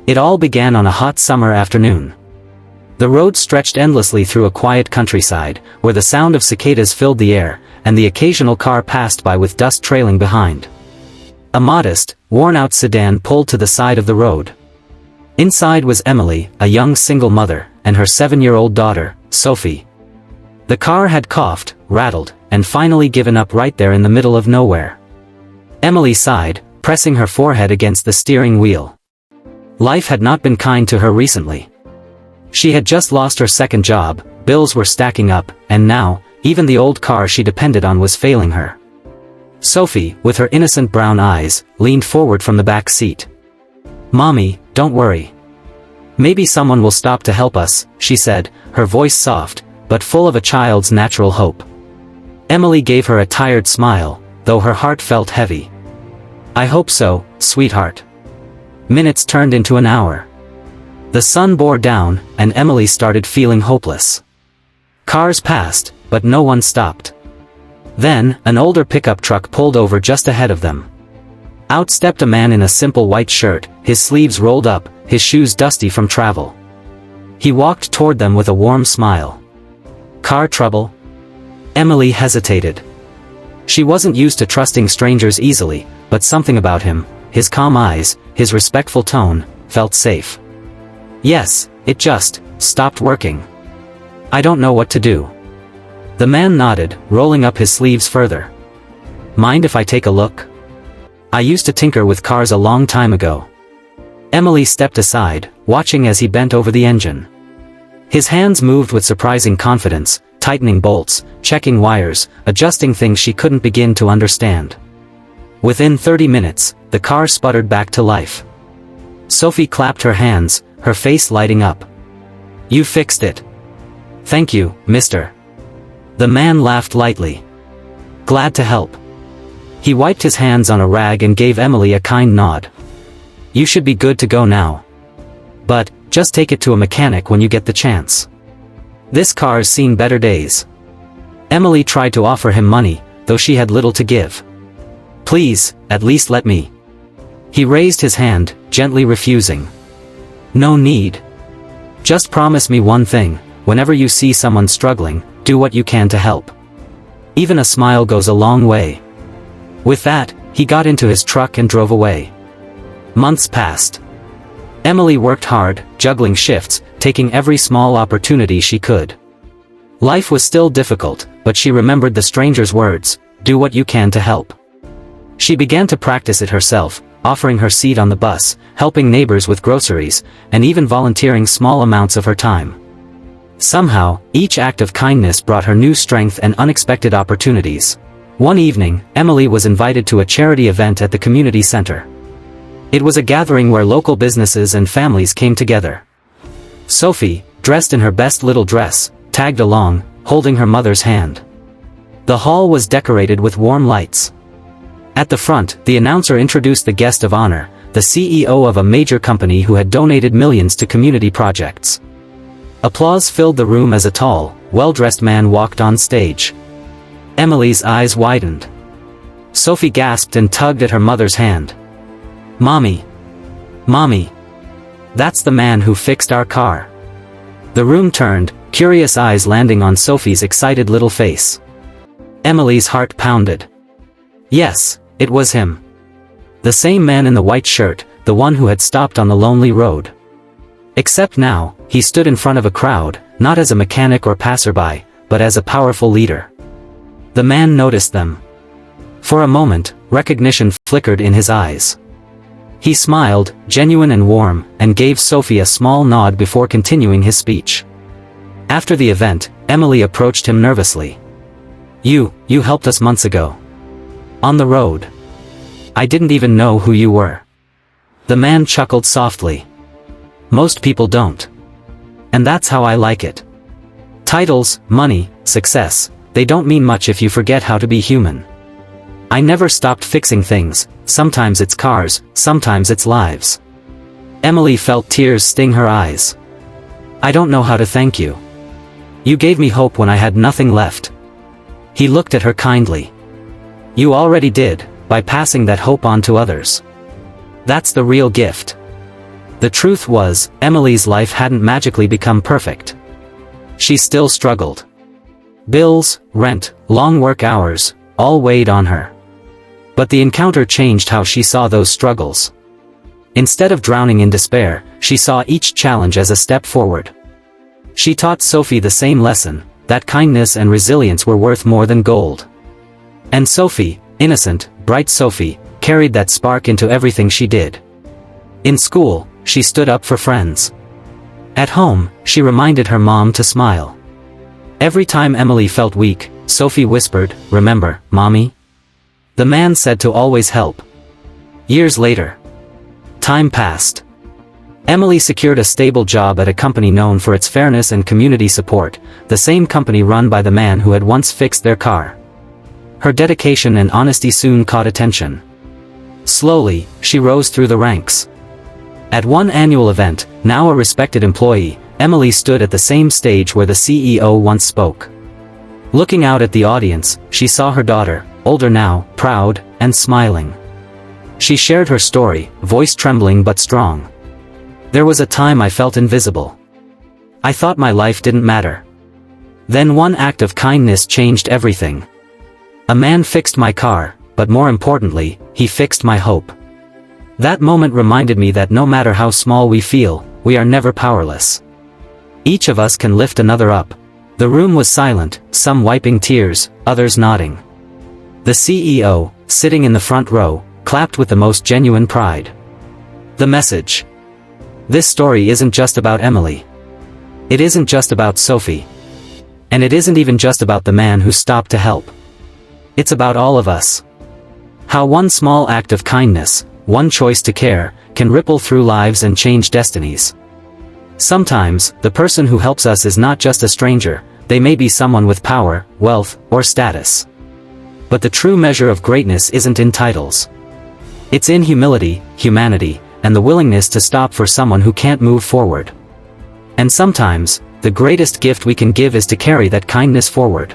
It all began on a hot summer afternoon. The road stretched endlessly through a quiet countryside, where the sound of cicadas filled the air, and the occasional car passed by with dust trailing behind. A modest, worn-out sedan pulled to the side of the road. Inside was Emily, a young single mother, and her 7-year-old daughter, Sophie. The car had coughed, rattled, and finally given up right there in the middle of nowhere. Emily sighed, pressing her forehead against the steering wheel. Life had not been kind to her recently. She had just lost her second job, bills were stacking up, and now, even the old car she depended on was failing her. Sophie, with her innocent brown eyes, leaned forward from the back seat. "Mommy, don't worry. Maybe someone will stop to help us," she said, her voice soft, but full of a child's natural hope. Emily gave her a tired smile, though her heart felt heavy. "I hope so, sweetheart." Minutes turned into an hour. The sun bore down, and Emily started feeling hopeless. Cars passed, but no one stopped. Then, an older pickup truck pulled over just ahead of them. Out stepped a man in a simple white shirt, his sleeves rolled up, his shoes dusty from travel. He walked toward them with a warm smile. "Car trouble?" Emily hesitated. She wasn't used to trusting strangers easily, but something about him, his calm eyes, his respectful tone, felt safe. "Yes, it just stopped working. I don't know what to do." The man nodded, rolling up his sleeves further. "Mind if I take a look? I used to tinker with cars a long time ago." Emily stepped aside, watching as he bent over the engine. His hands moved with surprising confidence, tightening bolts, checking wires, adjusting things she couldn't begin to understand. Within 30 minutes, the car sputtered back to life. Sophie clapped her hands, her face lighting up. "You fixed it. Thank you, mister." The man laughed lightly. "Glad to help." He wiped his hands on a rag and gave Emily a kind nod. "You should be good to go now. But, just take it to a mechanic when you get the chance. This car's seen better days." Emily tried to offer him money, though she had little to give. "Please, at least let me." He raised his hand, gently refusing. "No need. Just promise me one thing, whenever you see someone struggling, do what you can to help. Even a smile goes a long way." With that, he got into his truck and drove away. Months passed. Emily worked hard, juggling shifts, taking every small opportunity she could. Life was still difficult, but she remembered the stranger's words, "Do what you can to help." She began to practice it herself, offering her seat on the bus, helping neighbors with groceries, and even volunteering small amounts of her time. Somehow, each act of kindness brought her new strength and unexpected opportunities. One evening, Emily was invited to a charity event at the community center. It was a gathering where local businesses and families came together. Sophie, dressed in her best little dress, tagged along, holding her mother's hand. The hall was decorated with warm lights. At the front, the announcer introduced the guest of honor, the CEO of a major company who had donated millions to community projects. Applause filled the room as a tall, well-dressed man walked on stage. Emily's eyes widened. Sophie gasped and tugged at her mother's hand. "Mommy! Mommy! That's the man who fixed our car." The room turned, curious eyes landing on Sophie's excited little face. Emily's heart pounded. Yes, it was him. The same man in the white shirt, the one who had stopped on the lonely road. Except now, he stood in front of a crowd, not as a mechanic or passerby, but as a powerful leader. The man noticed them. For a moment, recognition flickered in his eyes. He smiled, genuine and warm, and gave Sophie a small nod before continuing his speech. After the event, Emily approached him nervously. You helped us months ago. On the road. I didn't even know who you were." The man chuckled softly. "Most people don't. And that's how I like it. Titles, money, success, they don't mean much if you forget how to be human. I never stopped fixing things, sometimes it's cars, sometimes it's lives." Emily felt tears sting her eyes. "I don't know how to thank you. You gave me hope when I had nothing left." He looked at her kindly. "You already did, by passing that hope on to others. That's the real gift. The truth was, Emily's life hadn't magically become perfect. She still struggled. Bills, rent, long work hours, all weighed on her. But the encounter changed how she saw those struggles. Instead of drowning in despair, she saw each challenge as a step forward. She taught Sophie the same lesson, that kindness and resilience were worth more than gold. And Sophie, innocent, bright Sophie, carried that spark into everything she did. In school, she stood up for friends. At home, she reminded her mom to smile. Every time Emily felt weak, Sophie whispered, "Remember, Mommy?" The man said to always help. Years later, time passed. Emily secured a stable job at a company known for its fairness and community support, the same company run by the man who had once fixed their car. Her dedication and honesty soon caught attention. Slowly, she rose through the ranks. At one annual event, now a respected employee, Emily stood at the same stage where the CEO once spoke. Looking out at the audience, she saw her daughter, older now, proud, and smiling. She shared her story, voice trembling but strong. "There was a time I felt invisible. I thought my life didn't matter. Then one act of kindness changed everything. A man fixed my car, but more importantly, he fixed my hope. That moment reminded me that no matter how small we feel, we are never powerless. Each of us can lift another up." The room was silent, some wiping tears, others nodding. The CEO, sitting in the front row, clapped with the most genuine pride. The message. This story isn't just about Emily. It isn't just about Sophie. And it isn't even just about the man who stopped to help. It's about all of us. How one small act of kindness, one choice to care, can ripple through lives and change destinies. Sometimes, the person who helps us is not just a stranger, they may be someone with power, wealth, or status. But the true measure of greatness isn't in titles. It's in humility, humanity, and the willingness to stop for someone who can't move forward. And sometimes, the greatest gift we can give is to carry that kindness forward.